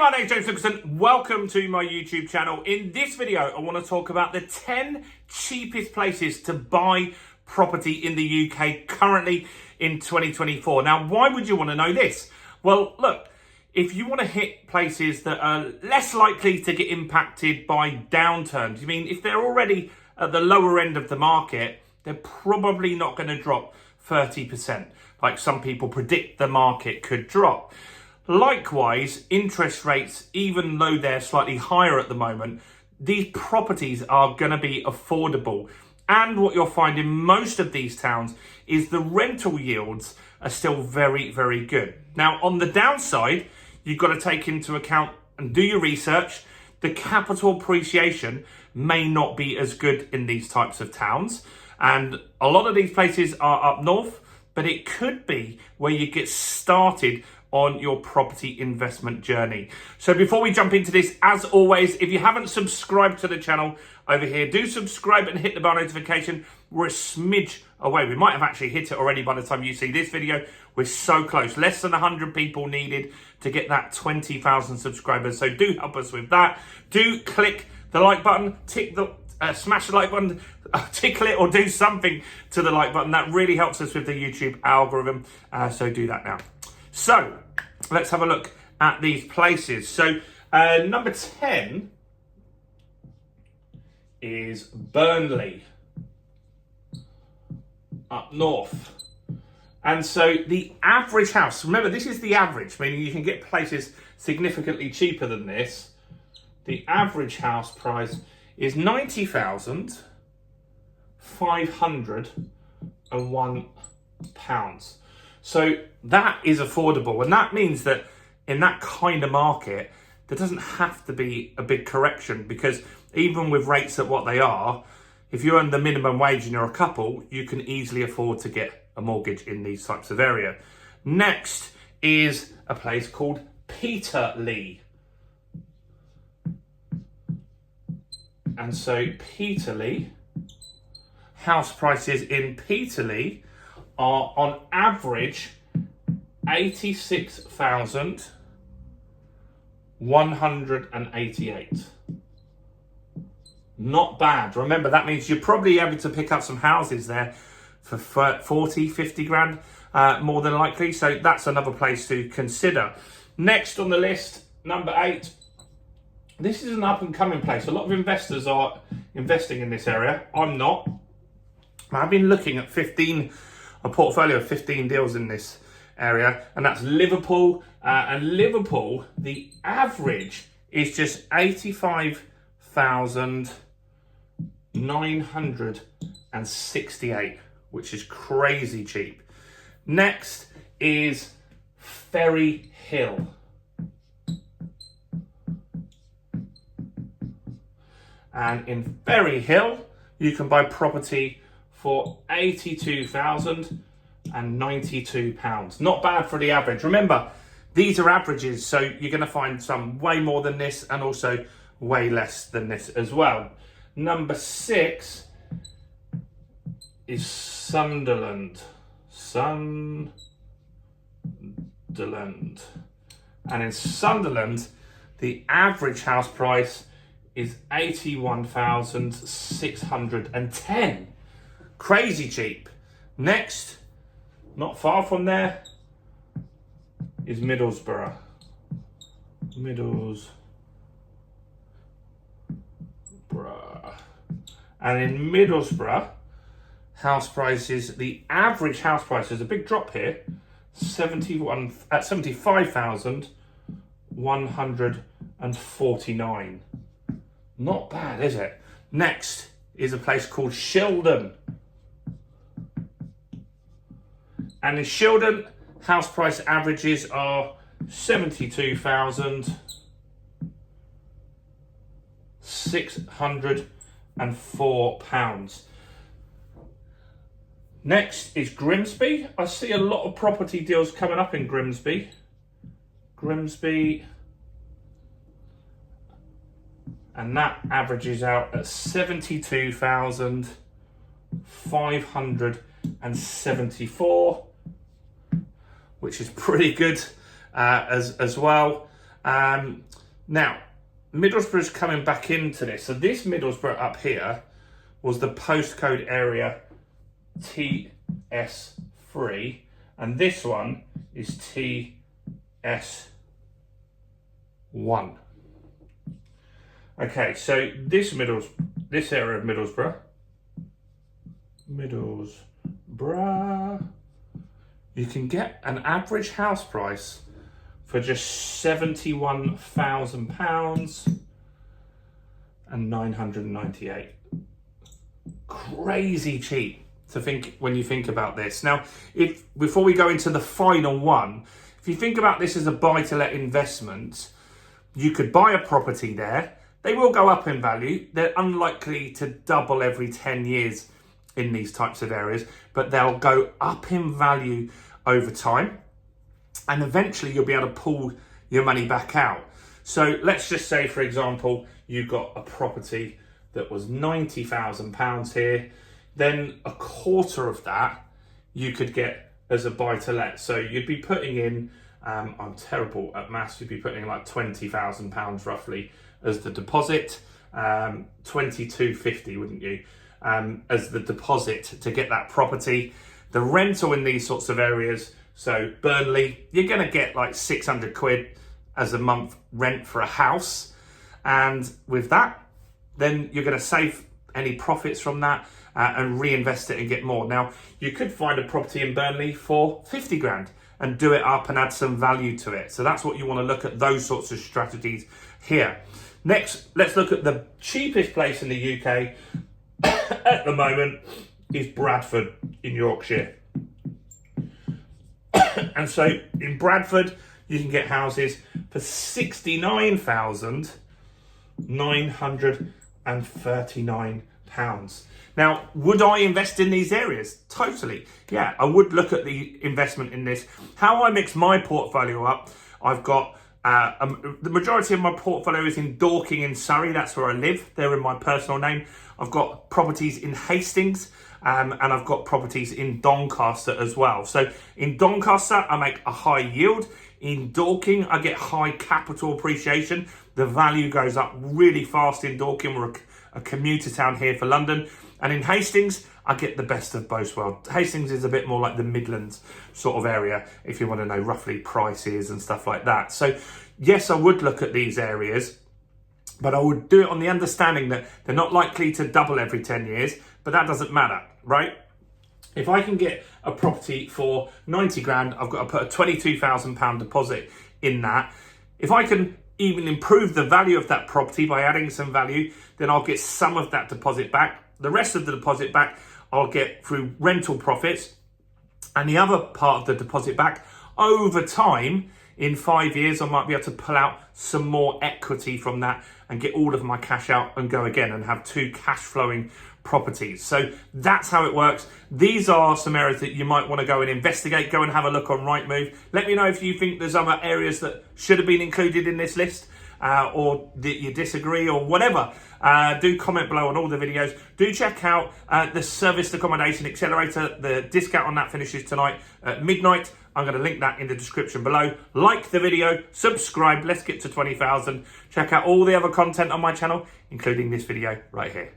my name's James Nicholson. Welcome to my YouTube channel. In this video, I want to talk about the 10 cheapest places to buy property in the UK currently in 2024. Now, why would you want to know this? Well, look, if you want to hit places that are less likely to get impacted by downturns, I mean, if they're already at the lower end of the market, they're probably not going to drop 30%, like some people predict the market could drop. Likewise, interest rates, even though they're slightly higher at the moment, these properties are going to be affordable. And what you'll find in most of these towns is the rental yields are still very, very good. Now, on the downside, you've got to take into account and do your research. The capital appreciation may not be as good in these types of towns. And a lot of these places are up north, but it could be where you get started on your property investment journey. So before we jump into this, as always, if you haven't subscribed to the channel over here, do subscribe and hit the bell notification. We're a smidge away. We might have actually hit it already by the time you see this video. We're so close, less than 100 people needed to get that 20,000 subscribers. So do help us with that. Do click the like button, smash the like button, tickle it, or do something to the like button. That really helps us with the YouTube algorithm. So do that now. So let's have a look at these places. So number 10 is Burnley, up north. And so the average house, remember this is the average, meaning you can get places significantly cheaper than this. The average house price is £90,501. So that is affordable. And that means that in that kind of market, there doesn't have to be a big correction, because even with rates at what they are, if you earn the minimum wage and you're a couple, you can easily afford to get a mortgage in these types of area. Next is a place called Peterlee. And so Peterlee, house prices in Peterlee are on average 86,188. Not bad. Remember, that means you're probably able to pick up some houses there for 40, 50 grand, more than likely. So that's another place to consider. Next on the list, number 8. This is an up and coming place. A lot of investors are investing in this area. I'm not. I've been looking at a portfolio of 15 deals in this area, and that's Liverpool. And Liverpool, the average is just 85,968, which is crazy cheap. Next is Ferry Hill. And in Ferry Hill, you can buy property for £82,092. Not bad for the average. Remember, these are averages, so you're going to find some way more than this and also way less than this as well. Number 6 is Sunderland. And in Sunderland, the average house price is 81,610. Crazy cheap. Next, not far from there, is Middlesbrough. And in Middlesbrough, house prices, the average house price is a big drop here, 75,149. Not bad, is it? Next is a place called Shildon. And in Shildon, house price averages are £72,604. Next is Grimsby. I see a lot of property deals coming up in Grimsby. And that averages out at 72,574, which is pretty good as well. Now, Middlesbrough's coming back into this. So this Middlesbrough up here was the postcode area TS3, and this one is TS1. Okay, so this area of Middlesbrough, you can get an average house price for just £71,000 and 998. Crazy cheap to think when you think about this. Now, before we go into the final one, if you think about this as a buy-to-let investment, you could buy a property there. They will go up in value. They're unlikely to double every 10 years in these types of areas, but they'll go up in value over time. And eventually you'll be able to pull your money back out. So let's just say, for example, you got a property that was £90,000 here, then a quarter of that you could get as a buy-to-let. So you'd be putting in, I'm terrible at maths, you'd be putting in like £20,000 roughly as the deposit, 2250, wouldn't you, as the deposit to get that property. The rental in these sorts of areas, so Burnley, you're going to get like 600 quid as a month rent for a house. And with that, then you're going to save any profits from that and reinvest it and get more. Now, you could find a property in Burnley for 50 grand and do it up and add some value to it. So that's what you want to look at, those sorts of strategies here. Next, let's look at the cheapest place in the UK at the moment is Bradford in Yorkshire. And so in Bradford, you can get houses for £69,939. Now, would I invest in these areas? Totally. Yeah, I would look at the investment in this. How I mix my portfolio up, I've got the majority of my portfolio is in Dorking in Surrey. That's where I live. They're in my personal name. I've got properties in Hastings. And I've got properties in Doncaster as well. So in Doncaster, I make a high yield. In Dorking, I get high capital appreciation. The value goes up really fast in Dorking. We're a commuter town here for London. And in Hastings, I get the best of both worlds. Hastings is a bit more like the Midlands sort of area, if you want to know roughly prices and stuff like that. So yes, I would look at these areas, but I would do it on the understanding that they're not likely to double every 10 years, but that doesn't matter, right? If I can get a property for 90 grand, I've got to put a £22,000 deposit in that. If I can even improve the value of that property by adding some value, then I'll get some of that deposit back. The rest of the deposit back, I'll get through rental profits, and the other part of the deposit back over time. In 5 years, I might be able to pull out some more equity from that and get all of my cash out and go again and have two cash flowing properties. So that's how it works. These are some areas that you might want to go and investigate. Go and have a look on Rightmove. Let me know if you think there's other areas that should have been included in this list, or that you disagree or whatever. Do comment below on all the videos. Do check out the serviced accommodation Accelerator. The discount on that finishes tonight at midnight. I'm going to link that in the description below. Like the video, subscribe. Let's get to 20,000. Check out all the other content on my channel, including this video right here.